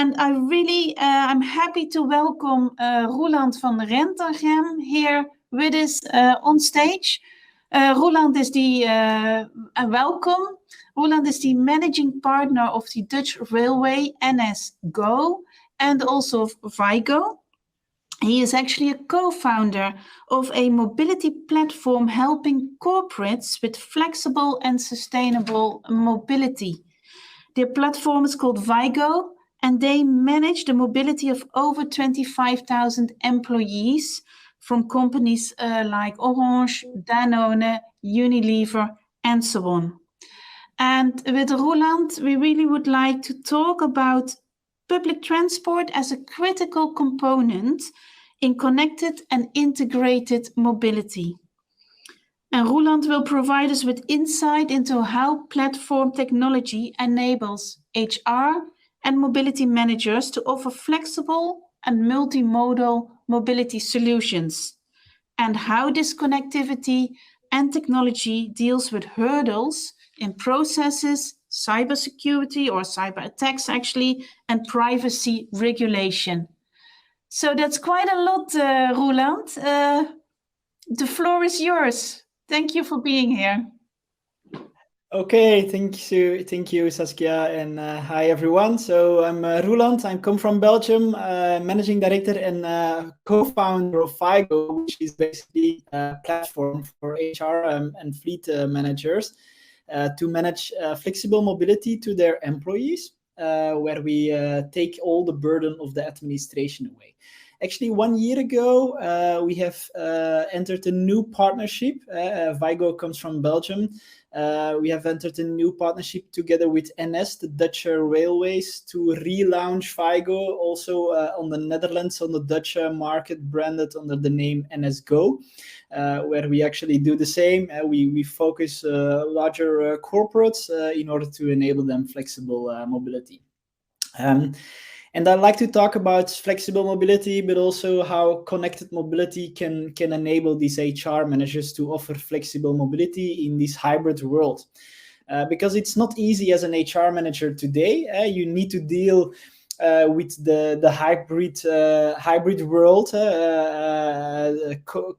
And I'm happy to welcome Roeland Vanrenterghem here with us on stage. Roeland is welcome. Roeland is the managing partner of the Dutch railway NS Go and also of Vaigo. He is actually a co-founder of a mobility platform helping corporates with flexible and sustainable mobility. Their platform is called Vaigo, and they manage the mobility of over 25,000 employees from companies like Orange, Danone, Unilever, and so on. And with Roeland, we really would like to talk about public transport as a critical component in connected and integrated mobility. And Roeland will provide us with insight into how platform technology enables HR and mobility managers to offer flexible and multimodal mobility solutions, and how this connectivity and technology deals with hurdles in processes, cybersecurity or cyber attacks actually, and privacy regulation. So that's quite a lot, Roeland. The floor is yours. Thank you for being here. Okay, thank you, Saskia, and hi everyone. So I'm Roeland. I come from Belgium, managing director and co-founder of Vaigo, which is basically a platform for HR and fleet managers to manage flexible mobility to their employees, where we take all the burden of the administration away. Actually, 1 year ago, we have entered a new partnership. Vaigo comes from Belgium. We have entered a new partnership together with NS, the Dutch railways, to relaunch Vaigo also on the Netherlands, on the Dutch market, branded under the name NS Go, where we actually do the same. We focus larger corporates in order to enable them flexible mobility. And I'd like to talk about flexible mobility, but also how connected mobility can enable these HR managers to offer flexible mobility in this hybrid world. Because it's not easy as an HR manager today. You need to deal with the hybrid world.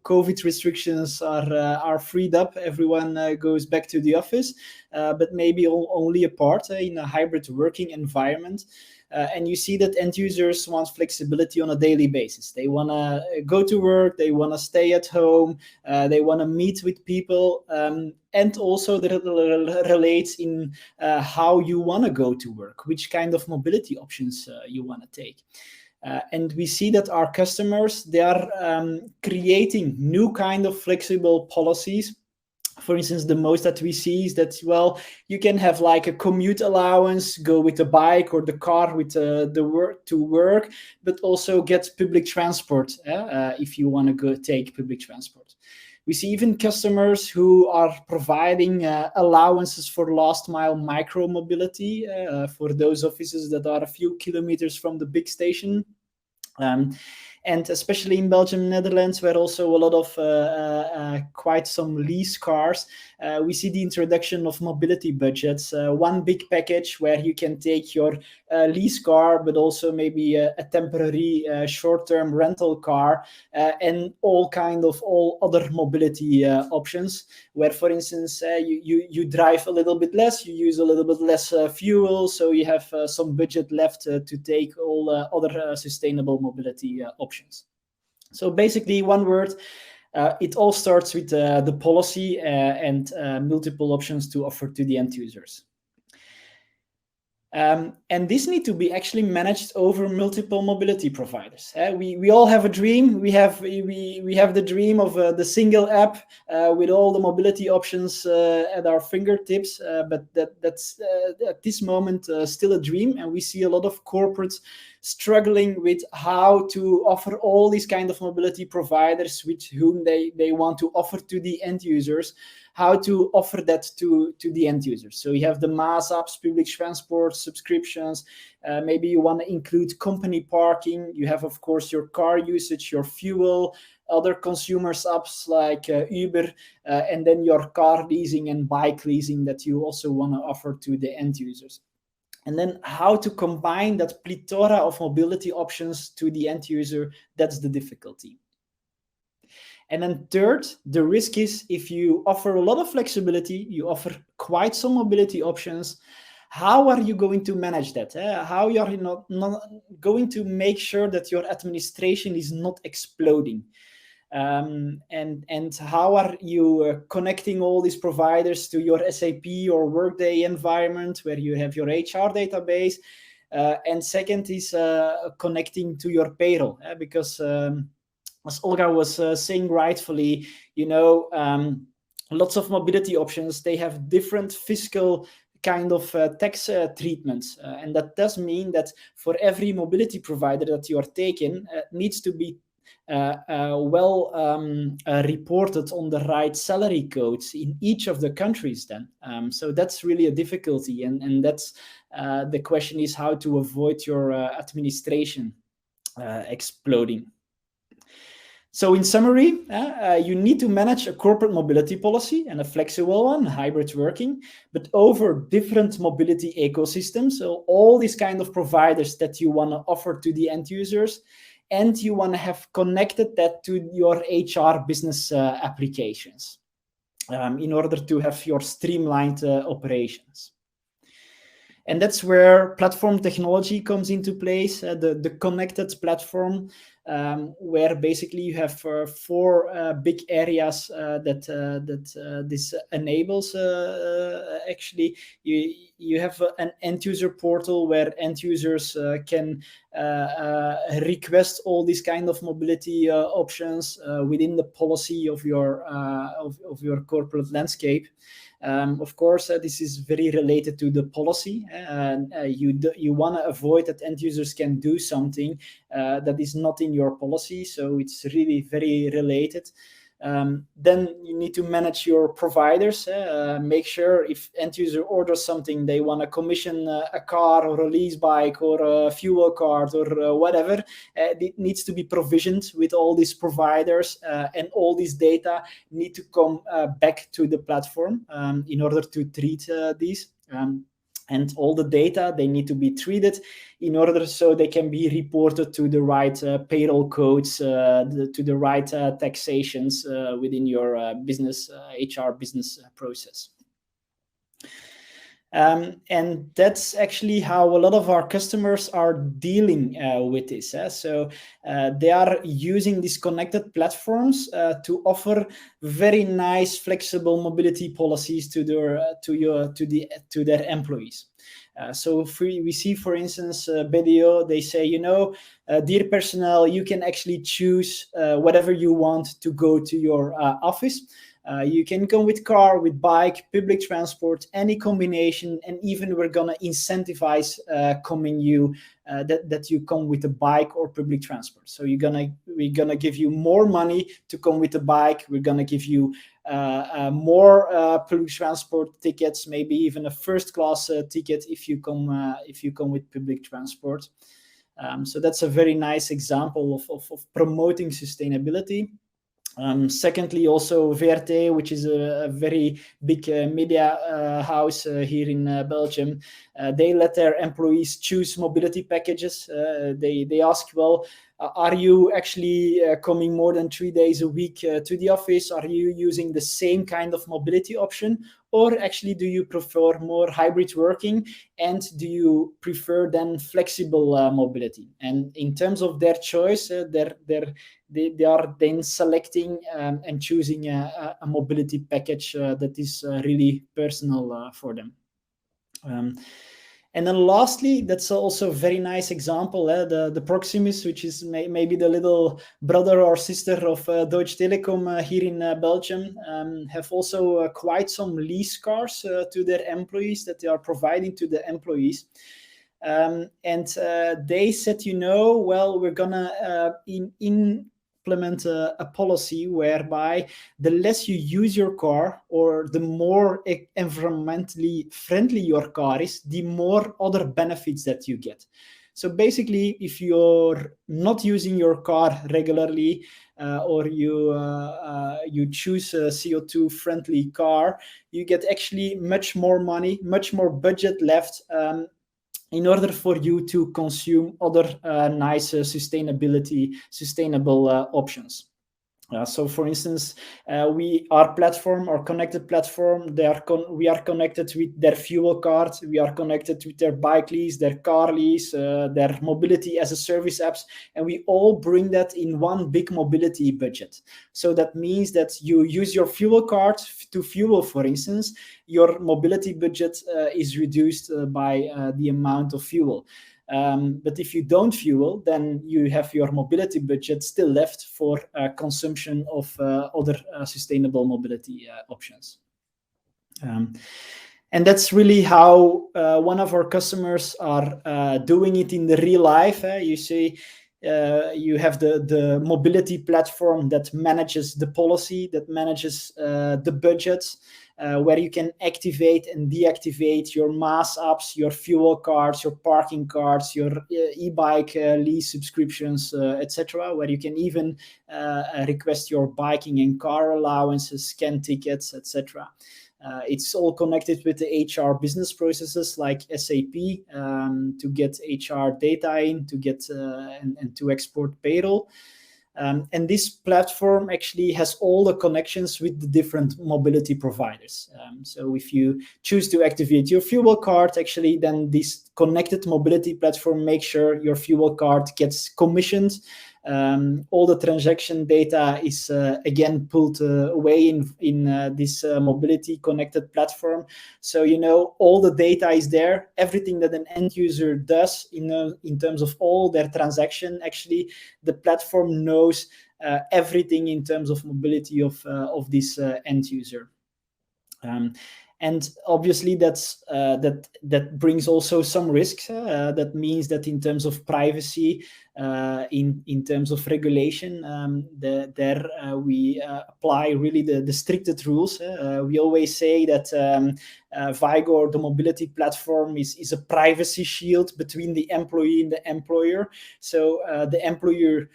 COVID restrictions are freed up. Everyone goes back to the office, but maybe only a part in a hybrid working environment. And you see that end users want flexibility on a daily basis. They want to go to work, they want to stay at home, they want to meet with people, and also that relates in how you want to go to work, which kind of mobility options you want to take. And we see that our customers, they are creating new kind of flexible policies. For instance, the most that we see is that, well, you can have like a commute allowance, go with the bike or the car with the work to work, but also get public transport if you want to go take public transport. We see even customers who are providing allowances for last mile micro mobility for those offices that are a few kilometers from the big station. And especially in Belgium, Netherlands, where also a lot of quite some lease cars, we see the introduction of mobility budgets, one big package where you can take your lease car, but also maybe a temporary short-term rental car, and all other mobility options, where, for instance, you drive a little bit less, you use a little bit less fuel, so you have some budget left to take all other sustainable mobility options. So basically, one word, it all starts with the policy and multiple options to offer to the end users. And this need to be actually managed over multiple mobility providers. We all have a dream. We have the dream of the single app with all the mobility options at our fingertips. But that's at this moment still a dream, and we see a lot of corporates struggling with how to offer all these kind of mobility providers with whom they want to offer to the end users, how to offer that to the end users. So you have the mass apps, public transport, subscriptions. Maybe you want to include company parking. You have, of course, your car usage, your fuel, other consumers apps like Uber, and then your car leasing and bike leasing that you also want to offer to the end users. And then how to combine that plethora of mobility options to the end user, that's the difficulty. And then third, the risk is if you offer a lot of flexibility, you offer quite some mobility options, how are you going to manage that? How are you not going to make sure that your administration is not exploding? And how are you connecting all these providers to your SAP or Workday environment where you have your HR database? And second is connecting to your payroll, because as Olga was saying rightfully, lots of mobility options, they have different fiscal kind of tax treatments. And that does mean that for every mobility provider that you are taking, needs to be reported on the right salary codes in each of the countries then. So that's really a difficulty. And that's the question is how to avoid your administration exploding. So in summary, you need to manage a corporate mobility policy and a flexible one, hybrid working, but over different mobility ecosystems. So all these kind of providers that you want to offer to the end users, and you want to have connected that to your HR business applications in order to have your streamlined operations. And that's where platform technology comes into place, the connected platform, where basically you have four big areas that this enables. Actually, you have an end user portal where end users can request all these kind of mobility options within the policy of your corporate landscape. Of course, this is very related to the policy. You want to avoid that end users can do something that is not in your policy. So it's really very related. Then you need to manage your providers. Make sure if end user orders something, they want to commission a car or a lease bike or a fuel card or whatever. It needs to be provisioned with all these providers, and all this data need to come back to the platform in order to treat these. And all the data, they need to be treated in order so they can be reported to the right payroll codes, to the right taxations within your business, HR business process. And that's actually how a lot of our customers are dealing with this. So they are using these connected platforms to offer very nice, flexible mobility policies to their employees. So we see, for instance, BDO, they say, dear personnel, you can actually choose whatever you want to go to your office. You can come with car, with bike, public transport, any combination, and even we're gonna incentivize that you come with a bike or public transport. So we're gonna give you more money to come with a bike. We're gonna give you more public transport tickets, maybe even a first class ticket if you come with public transport. So that's a very nice example of promoting sustainability. Secondly, also VRT, which is a very big media house here in Belgium, they let their employees choose mobility packages. They ask, well, are you actually coming more than 3 days a week to the office? Are you using the same kind of mobility option? Or actually, do you prefer more hybrid working? And do you prefer then flexible mobility? And in terms of their choice, they are then selecting and choosing a mobility package that is really personal for them. And then lastly, that's also a very nice example, the Proximus, which is maybe the little brother or sister of Deutsche Telekom here in Belgium, have also quite some lease cars to their employees that they are providing to the employees. And they said, well, we're going to implement a policy whereby the less you use your car or the more environmentally friendly your car is, the more other benefits that you get. So basically, if you're not using your car regularly or you choose a CO2 friendly car, you get actually much more money, much more budget left in order for you to consume other nice sustainable options. So, for instance, our platform, our connected platform, we are connected with their fuel card, we are connected with their bike lease, their car lease, their mobility as a service apps, and we all bring that in one big mobility budget. So that means that you use your fuel card to fuel, for instance, your mobility budget is reduced by the amount of fuel. But if you don't fuel, then you have your mobility budget still left for consumption of other sustainable mobility options. And that's really how one of our customers are doing it in the real life. You see, you have the mobility platform that manages the policy, that manages the budgets, where you can activate and deactivate your mass apps, your fuel cards, your parking cards, your e-bike lease subscriptions, etc. Where you can even request your biking and car allowances, scan tickets, etc. It's all connected with the HR business processes like SAP to get HR data in, to get and to export payroll. And this platform actually has all the connections with the different mobility providers. So if you choose to activate your fuel card, actually, then this connected mobility platform makes sure your fuel card gets commissioned. All the transaction data is again pulled away in this mobility connected platform. So all the data is there. Everything that an end user does in terms of all their transaction, actually, the platform knows everything in terms of mobility of this end user. And obviously that brings also some risks. That means that in terms of privacy, in terms of regulation, we apply really the strictest rules. We always say that Vaigo, or the mobility platform, is a privacy shield between the employee and the employer. So the employer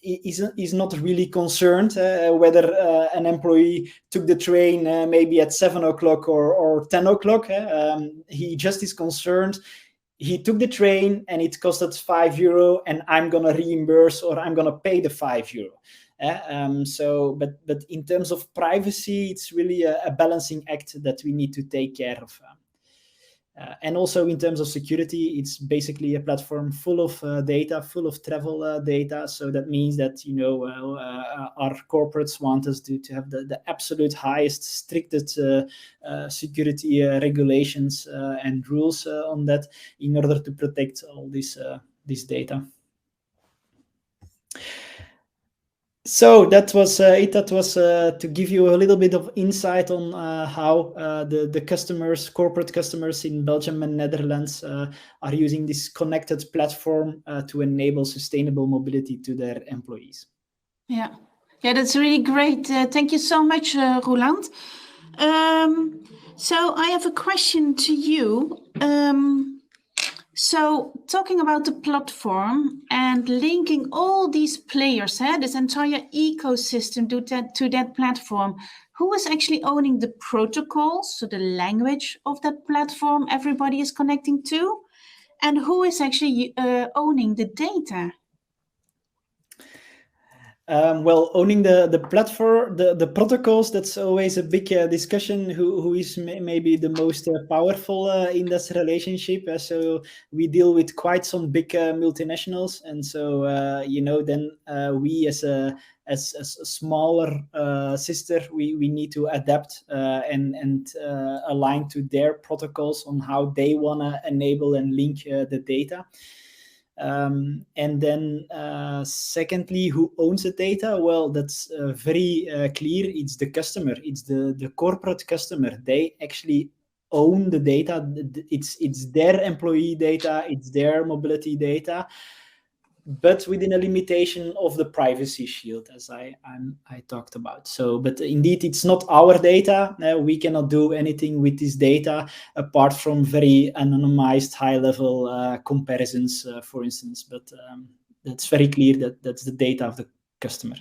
is not really concerned whether an employee took the train maybe at 7 o'clock or 10 o'clock. He just is concerned. He took the train and it costed €5, and I'm gonna reimburse, or I'm gonna pay the €5. But in terms of privacy, it's really a balancing act that we need to take care of. And also in terms of security, it's basically a platform full of data, full of travel data. So that means that our corporates want us to have the absolute highest, strictest security regulations and rules on that, in order to protect all this data. So that was it. That was to give you a little bit of insight on how the customers, corporate customers in Belgium and Netherlands, are using this connected platform to enable sustainable mobility to their employees. Yeah, that's really great. Thank you so much, Roeland. So I have a question to you. So talking about the platform and linking all these players, this entire ecosystem to that platform, who is actually owning the protocols, so the language of that platform everybody is connecting to, and who is actually owning the data? Well, owning the platform, the protocols, that's always a big discussion. Who is maybe the most powerful in this relationship? So we deal with quite some big multinationals, and so then we as a smaller sister, we need to adapt and align to their protocols on how they want to enable and link the data. And then secondly, who owns the data? Well, that's very clear. It's the customer. It's the corporate customer. They actually own the data. It's their employee data. It's their mobility data, but within a limitation of the privacy shield, as I talked about. So, but indeed, it's not our data. We cannot do anything with this data apart from very anonymized, high-level comparisons, for instance. But that's very clear that that's the data of the customer.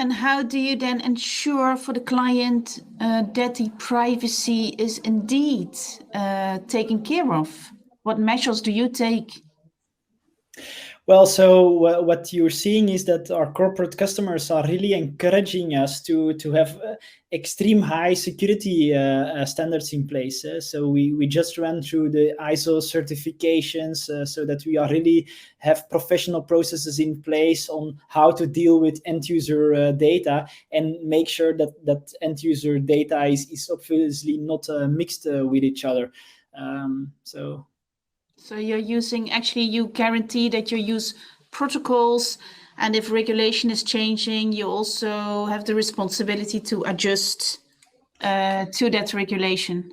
And how do you then ensure for the client that the privacy is indeed taken care of? What measures do you take? Well, so what you're seeing is that our corporate customers are really encouraging us to have extreme high security standards in place. So we just ran through the ISO certifications so that we are really have professional processes in place on how to deal with end user data and make sure that end user data is obviously not mixed with each other. So you're using, actually, you guarantee that you use protocols, and if regulation is changing, you also have the responsibility to adjust to that regulation.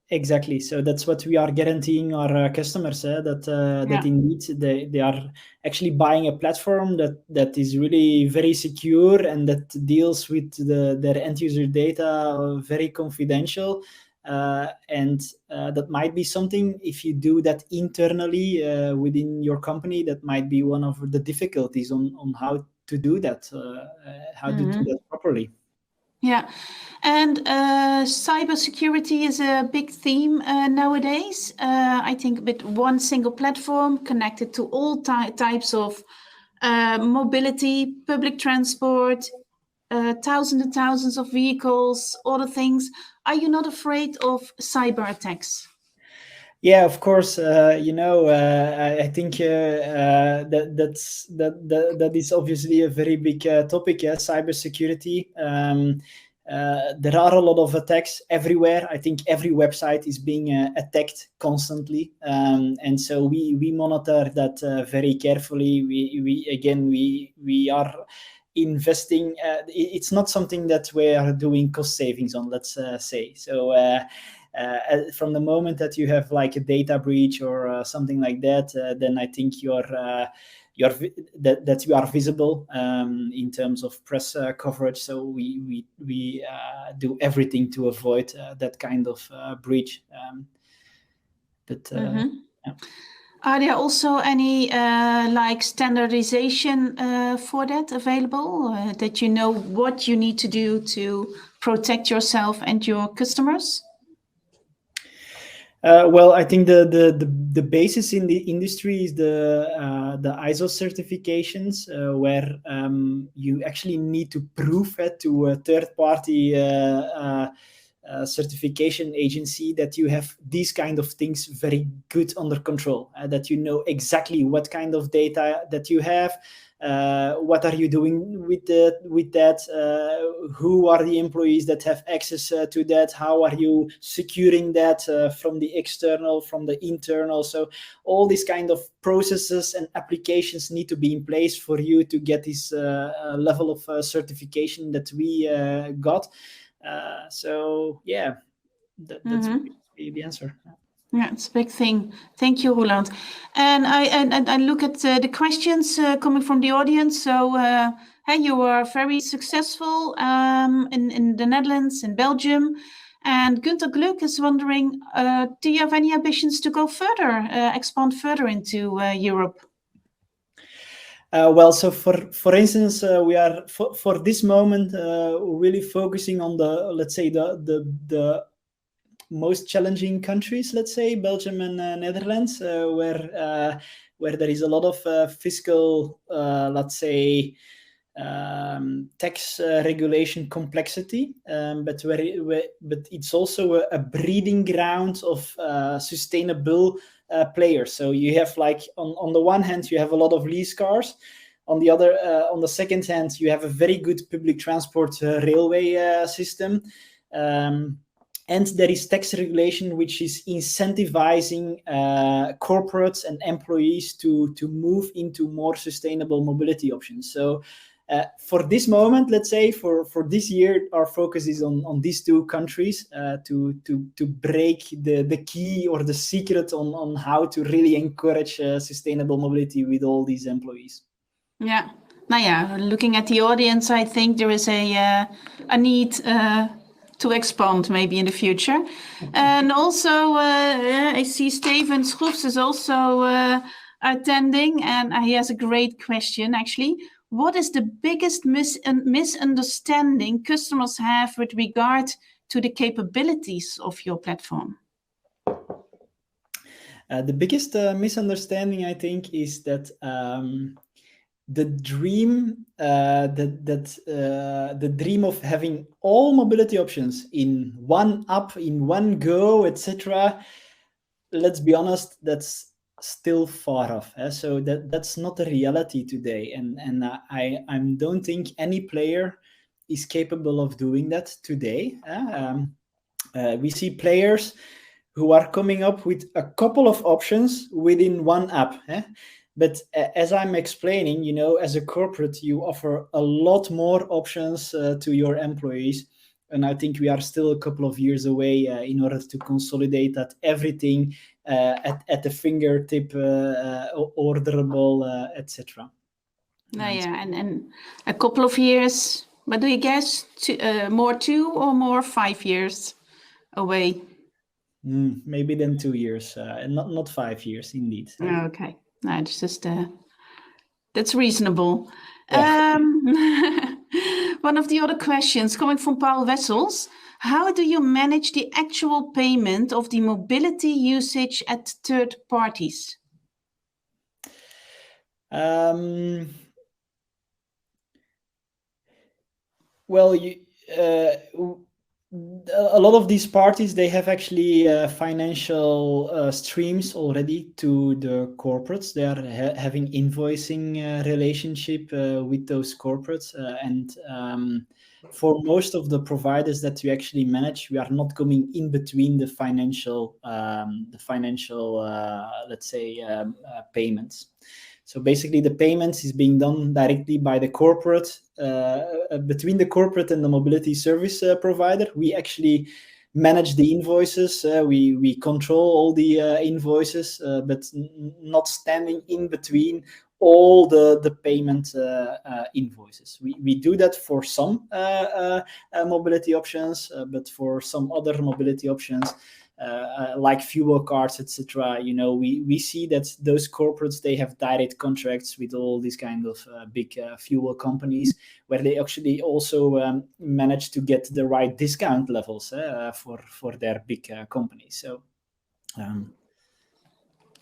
Exactly. So that's what we are guaranteeing our customers, that indeed they are actually buying a platform that is really very secure and that deals with their end user data very confidential. And that might be something, if you do that internally within your company, that might be one of the difficulties on how to do that, how to do that properly. Yeah, and cybersecurity is a big theme nowadays. I think with one single platform connected to all types of mobility, public transport, thousands and thousands of vehicles, all the things. Are you not afraid of cyber attacks? Yeah, of course. I think that is obviously a very big topic. Cybersecurity. There are a lot of attacks everywhere. I think every website is being attacked constantly, and so we monitor that very carefully. We are investing. It's not something that we are doing cost savings on. Let's say so. From the moment that you have like a data breach or something like that, then I think that you are visible in terms of press coverage. So we do everything to avoid that kind of breach. Yeah. Are there also any like standardization for that available, that you know what you need to do to protect yourself and your customers? Well, I think the basis in the industry is the ISO certifications, where you actually need to prove it to a third-party certification agency that you have these kind of things very good under control, that you know exactly what kind of data that you have. What are you doing with that? Who are the employees that have access to that? How are you securing that from the external, from the internal? So all these kind of processes and applications need to be in place for you to get this level of certification that we got. So yeah, that's the answer. Yeah, it's a big thing. Thank you, Roeland. And I look at the questions coming from the audience. So, hey, you are very successful in the Netherlands, in Belgium. And Gunther Gluck is wondering, do you have any ambitions to go further, expand further into Europe? Well, so for instance, we are for this moment really focusing on the most challenging countries, let's say Belgium and Netherlands, where there is a lot of fiscal, let's say, tax regulation complexity, but it's also a breeding ground of sustainable players. So you have, like, on the one hand you have a lot of lease cars. On the second hand, you have a very good public transport railway system. And there is tax regulation which is incentivizing corporates and employees to move into more sustainable mobility options. So for this moment, let's say for this year, our focus is on these two countries to break the key or the secret on how to really encourage sustainable mobility with all these employees. Yeah. Now, yeah, looking at the audience, I think there is a need to expand maybe in the future. And also, I see Steven Schroefs is also attending, and he has a great question, actually. What is the biggest misunderstanding customers have with regard to the capabilities of your platform? The biggest misunderstanding, I think, is that the dream the dream of having all mobility options in one app, in one go, etc. Let's be honest, that's still far off. So that's not a reality today, and I don't think any player is capable of doing that today. We see players who are coming up with a couple of options within one app. But as I'm explaining, as a corporate, you offer a lot more options to your employees. And I think we are still a couple of years away in order to consolidate that everything at the fingertip, orderable, etc. Yeah, and a couple of years. But do you guess more 2 or more 5 years away? Maybe then 2 years, not 5 years, indeed. Okay, no, it's just that's reasonable. Yeah. One of the other questions coming from Paul Wessels: how do you manage the actual payment of the mobility usage at third parties? Well, a lot of these parties, they have actually financial streams already to the corporates. They are having invoicing relationship with those corporates, and for most of the providers that we actually manage, we are not coming in between the financial let's say payments. So basically, the payments is being done directly by the corporate, between the corporate and the mobility service provider. We actually manage the invoices. We control all the invoices, but not standing in between all the payment invoices. We do that for some mobility options, but for some other mobility options, like fuel cards, etc. We see that those corporates, they have direct contracts with all these kind of big fuel companies, where they actually also manage to get the right discount levels for their big companies. So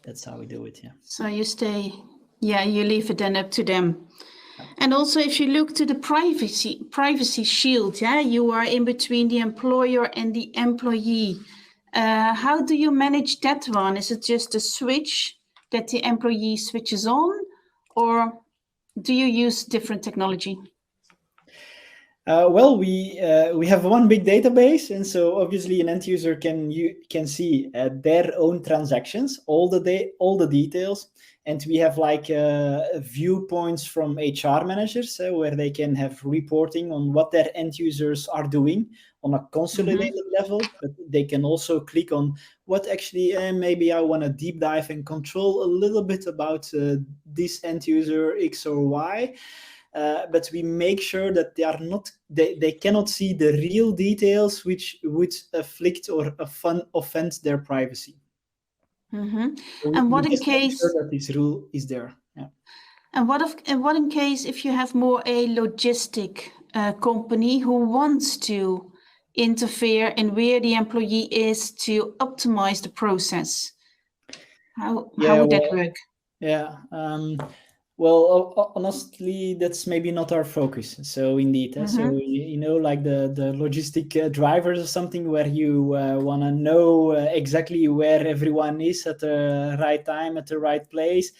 that's how we do it. Yeah. So you leave it then up to them. And also, if you look to the privacy shield, you are in between the employer and the employee. How do you manage that one? Is it just a switch that the employee switches on, or do you use different technology? Well, we have one big database, and so obviously an end user can see their own transactions, all the details, and we have like viewpoints from HR managers where they can have reporting on what their end users are doing on a consolidated level. But they can also click on what actually maybe I want to deep dive and control a little bit about this end user X or Y. But we make sure that they cannot see the real details which would afflict or offend their privacy. So and what in case sure that this rule is there? Yeah. And what in case if you have more a logistic company who wants to interfere in where the employee is to optimize the process? How would that work? Yeah. Well, honestly, that's maybe not our focus. So indeed, so like the logistic drivers or something, where you want to know exactly where everyone is at the right time, at the right place.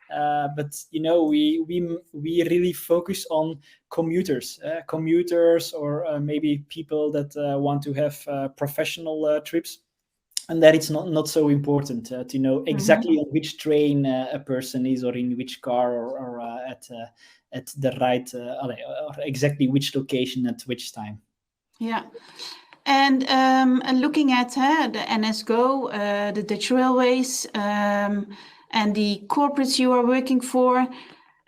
But we really focus on commuters, or maybe people that want to have professional trips. And that it's not so important to know exactly on which train a person is, or in which car, or at the right, or exactly which location at which time. Yeah. And looking at the NSGO, the Dutch Railways, and the corporates you are working for,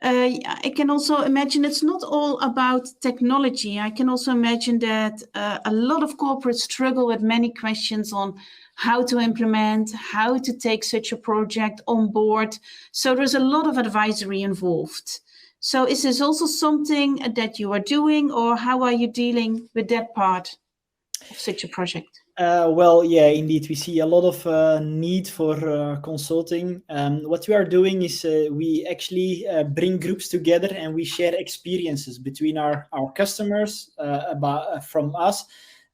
I can also imagine it's not all about technology. I can also imagine that a lot of corporates struggle with many questions on how to implement, how to take such a project on board. So there's a lot of advisory involved. So is this also something that you are doing, or how are you dealing with that part of such a project? Well, yeah, indeed, we see a lot of need for consulting. What we are doing is we actually bring groups together and we share experiences between our customers from us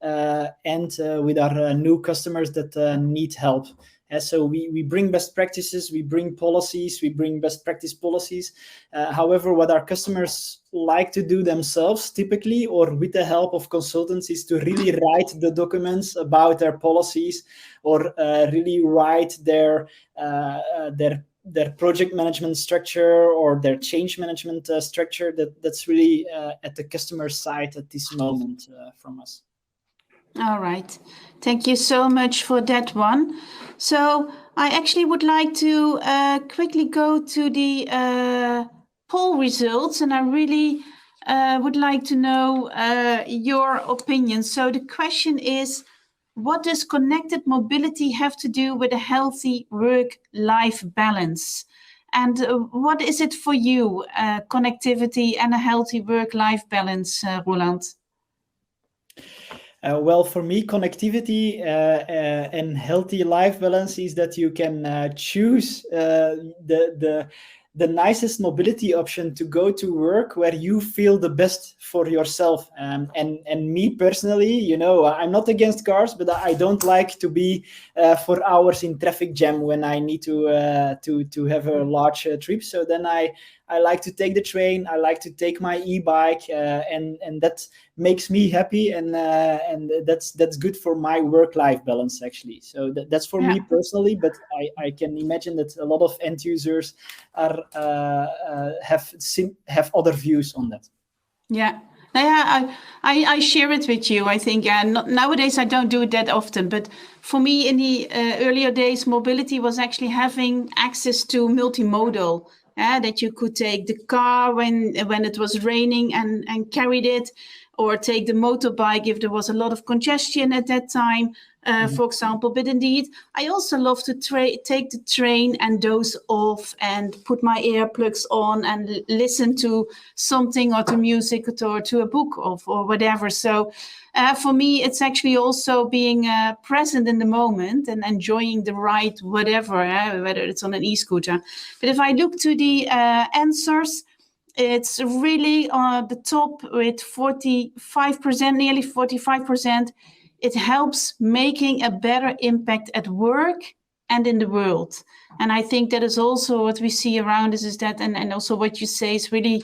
and with our new customers that need help. So we bring best practices, we bring policies, we bring best practice policies. However, what our customers like to do themselves typically, or with the help of consultants, is to really write the documents about their policies, or really write their project management structure or their change management structure. That's really at the customer side at this moment from us. All right. Thank you so much for that one. So I actually would like to quickly go to the poll results, and I really would like to know your opinion. So the question is, what does connected mobility have to do with a healthy work-life balance? And what is it for you, connectivity and a healthy work-life balance, Roeland? Well, for me, connectivity and healthy life balance is that you can choose the nicest mobility option to go to work where you feel the best for yourself. And me personally, you know, I'm not against cars, but I don't like to be for hours in traffic jam when I need to have a large trip. So then I like to take the train. I like to take my e-bike, and that makes me happy, and that's good for my work-life balance actually. So that's for me personally, but I can imagine that a lot of end users are have other views on that. Yeah. Yeah, I share it with you. I think nowadays I don't do it that often, but for me in the earlier days, mobility was actually having access to multimodal. That you could take the car when it was raining and carried it, or take the motorbike if there was a lot of congestion at that time, for example. But indeed, I also love to take the train and doze off and put my earplugs on and listen to something, or to music, or to a book or whatever. So for me, it's actually also being present in the moment and enjoying the ride, whatever, whether it's on an e-scooter. But if I look to the answers, it's really on the top with 45%, nearly 45%. It helps making a better impact at work and in the world. And I think that is also what we see around us, is that, and also what you say is really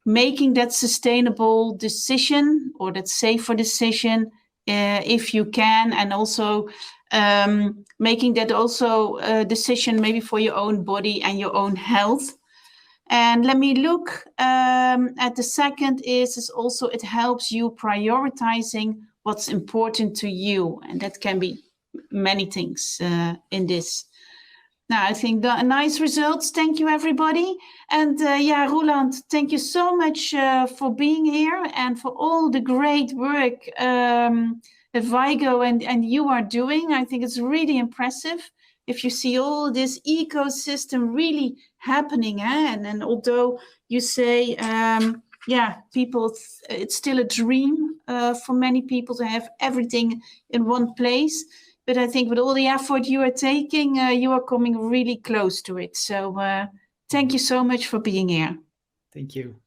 making that sustainable decision, or that safer decision, if you can, and also making that also a decision maybe for your own body and your own health. And let me look at the second is also it helps you prioritizing what's important to you. And that can be many things in this. Now, I think nice results. Thank you, everybody. And Roeland, thank you so much for being here and for all the great work that Vaigo and you are doing. I think it's really impressive if you see all this ecosystem really happening. And although you say, people, it's still a dream for many people to have everything in one place. But I think with all the effort you are taking, you are coming really close to it. So thank you so much for being here. Thank you.